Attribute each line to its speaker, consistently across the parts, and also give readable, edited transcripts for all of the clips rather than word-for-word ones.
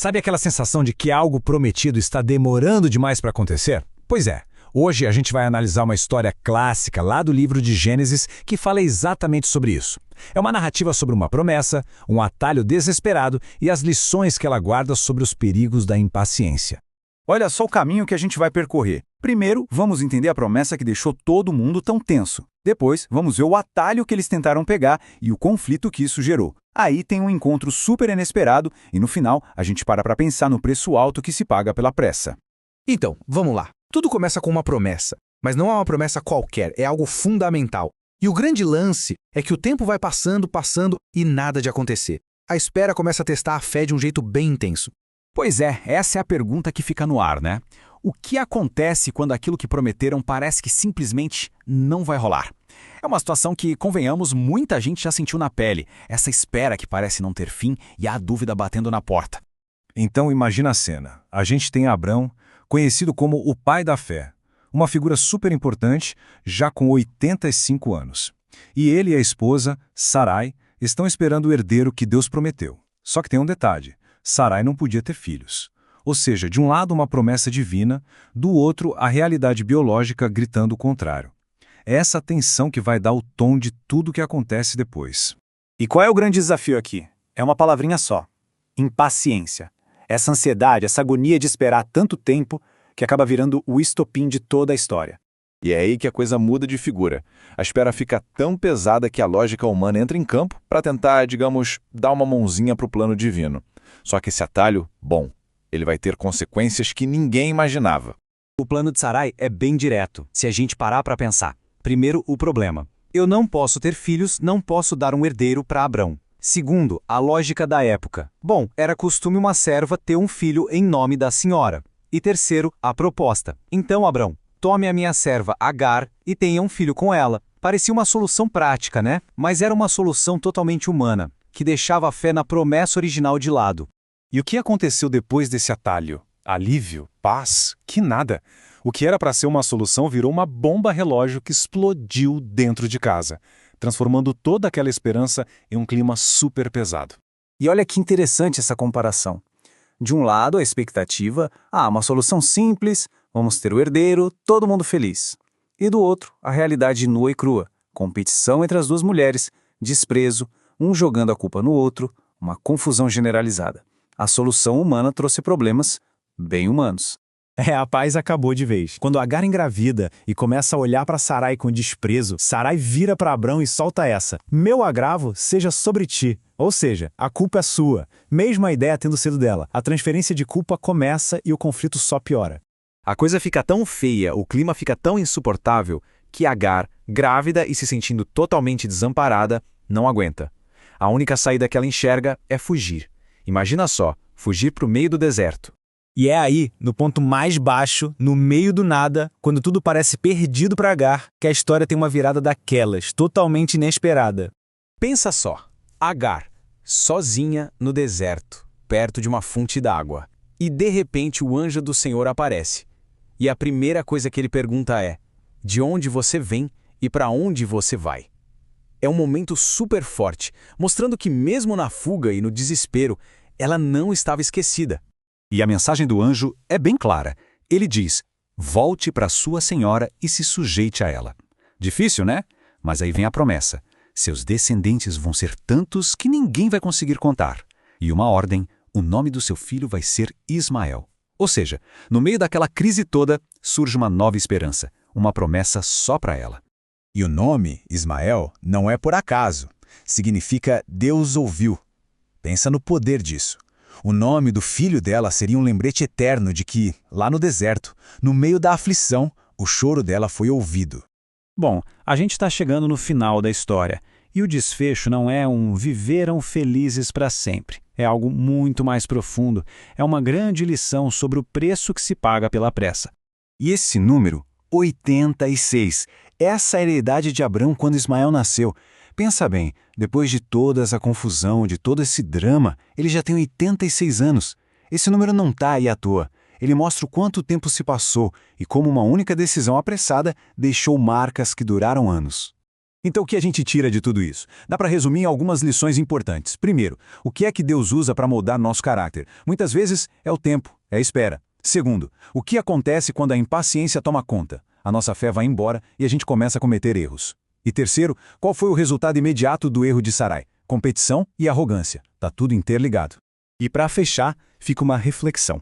Speaker 1: Sabe aquela sensação de que algo prometido está demorando demais para acontecer? Pois é, hoje a gente vai analisar uma história clássica lá do livro de Gênesis que fala exatamente sobre isso. É uma narrativa sobre uma promessa, um atalho desesperado e as lições que ela guarda sobre os perigos da impaciência.
Speaker 2: Olha só o caminho que a gente vai percorrer. Primeiro, vamos entender a promessa que deixou todo mundo tão tenso. Depois, vamos ver o atalho que eles tentaram pegar e o conflito que isso gerou. Aí tem um encontro super inesperado e no final a gente para pensar no preço alto que se paga pela pressa.
Speaker 3: Então, vamos lá. Tudo começa com uma promessa, mas não é uma promessa qualquer, é algo fundamental. E o grande lance é que o tempo vai passando e nada de acontecer. A espera começa a testar a fé de um jeito bem intenso.
Speaker 4: Pois é, essa é a pergunta que fica no ar, né? O que acontece quando aquilo que prometeram parece que simplesmente não vai rolar? É uma situação que, convenhamos, muita gente já sentiu na pele. Essa espera que parece não ter fim e a dúvida batendo na porta.
Speaker 1: Então imagina a cena. A gente tem Abrão, conhecido como o pai da fé, uma figura super importante, já com 85 anos. E ele e a esposa, Sarai, estão esperando o herdeiro que Deus prometeu. Só que tem um detalhe. Sarai não podia ter filhos. Ou seja, de um lado uma promessa divina, do outro a realidade biológica gritando o contrário. É essa tensão que vai dar o tom de tudo o que acontece depois.
Speaker 2: E qual é o grande desafio aqui? É uma palavrinha só: impaciência. Essa ansiedade, essa agonia de esperar tanto tempo que acaba virando o estopim de toda a história.
Speaker 5: E é aí que a coisa muda de figura. A espera fica tão pesada que a lógica humana entra em campo para tentar, digamos, dar uma mãozinha para o plano divino. Só que esse atalho, bom, ele vai ter consequências que ninguém imaginava.
Speaker 4: O plano de Sarai é bem direto, se a gente parar para pensar. Primeiro, o problema. Eu não posso ter filhos, não posso dar um herdeiro para Abrão. Segundo, a lógica da época. Bom, era costume uma serva ter um filho em nome da senhora. E terceiro, a proposta. Então, Abrão, tome a minha serva Agar e tenha um filho com ela. Parecia uma solução prática, né? Mas era uma solução totalmente humana, que deixava a fé na promessa original de lado.
Speaker 6: E o que aconteceu depois desse atalho? Alívio? Paz? Que nada! O que era para ser uma solução virou uma bomba relógio que explodiu dentro de casa, transformando toda aquela esperança em um clima super pesado.
Speaker 2: E olha que interessante essa comparação. De um lado, a expectativa, uma solução simples, vamos ter o herdeiro, todo mundo feliz. E do outro, a realidade nua e crua, competição entre as duas mulheres, desprezo, um jogando a culpa no outro, uma confusão generalizada. A solução humana trouxe problemas bem humanos.
Speaker 7: A paz acabou de vez. Quando Agar engravida e começa a olhar para Sarai com desprezo, Sarai vira para Abrão e solta essa: meu agravo seja sobre ti. Ou seja, a culpa é sua. Mesmo a ideia tendo sido dela, a transferência de culpa começa e o conflito só piora.
Speaker 3: A coisa fica tão feia, o clima fica tão insuportável, que Agar, grávida e se sentindo totalmente desamparada, não aguenta. A única saída que ela enxerga é fugir. Imagina só, fugir para o meio do deserto.
Speaker 7: E é aí, no ponto mais baixo, no meio do nada, quando tudo parece perdido para Agar, que a história tem uma virada daquelas, totalmente inesperada.
Speaker 4: Pensa só, Agar, sozinha no deserto, perto de uma fonte d'água. E de repente o anjo do Senhor aparece. E a primeira coisa que ele pergunta é: de onde você vem e para onde você vai? É um momento super forte, mostrando que mesmo na fuga e no desespero, ela não estava esquecida.
Speaker 1: E a mensagem do anjo é bem clara. Ele diz: volte para sua senhora e se sujeite a ela. Difícil, né? Mas aí vem a promessa. Seus descendentes vão ser tantos que ninguém vai conseguir contar. E uma ordem: o nome do seu filho vai ser Ismael. Ou seja, no meio daquela crise toda, surge uma nova esperança, uma promessa só para ela.
Speaker 8: E o nome, Ismael, não é por acaso. Significa Deus ouviu. Pensa no poder disso. O nome do filho dela seria um lembrete eterno de que, lá no deserto, no meio da aflição, o choro dela foi ouvido.
Speaker 1: Bom, a gente está chegando no final da história. E o desfecho não é um viveram felizes para sempre. É algo muito mais profundo. É uma grande lição sobre o preço que se paga pela pressa. E esse número, 86, essa era a idade de Abrão quando Ismael nasceu. Pensa bem, depois de toda essa confusão, de todo esse drama, ele já tem 86 anos. Esse número não está aí à toa. Ele mostra o quanto tempo se passou e como uma única decisão apressada deixou marcas que duraram anos.
Speaker 7: Então o que a gente tira de tudo isso? Dá para resumir em algumas lições importantes. Primeiro, o que é que Deus usa para moldar nosso caráter? Muitas vezes é o tempo, é a espera. Segundo, o que acontece quando a impaciência toma conta? A nossa fé vai embora e a gente começa a cometer erros. E terceiro, qual foi o resultado imediato do erro de Sarai? Competição e arrogância. Tá tudo interligado. E para fechar, fica uma reflexão.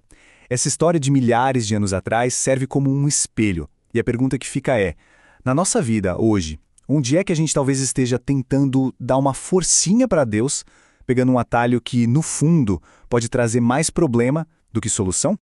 Speaker 7: Essa história de milhares de anos atrás serve como um espelho. E a pergunta que fica é, na nossa vida hoje, onde é que a gente talvez esteja tentando dar uma forcinha para Deus, pegando um atalho que, no fundo, pode trazer mais problema do que solução?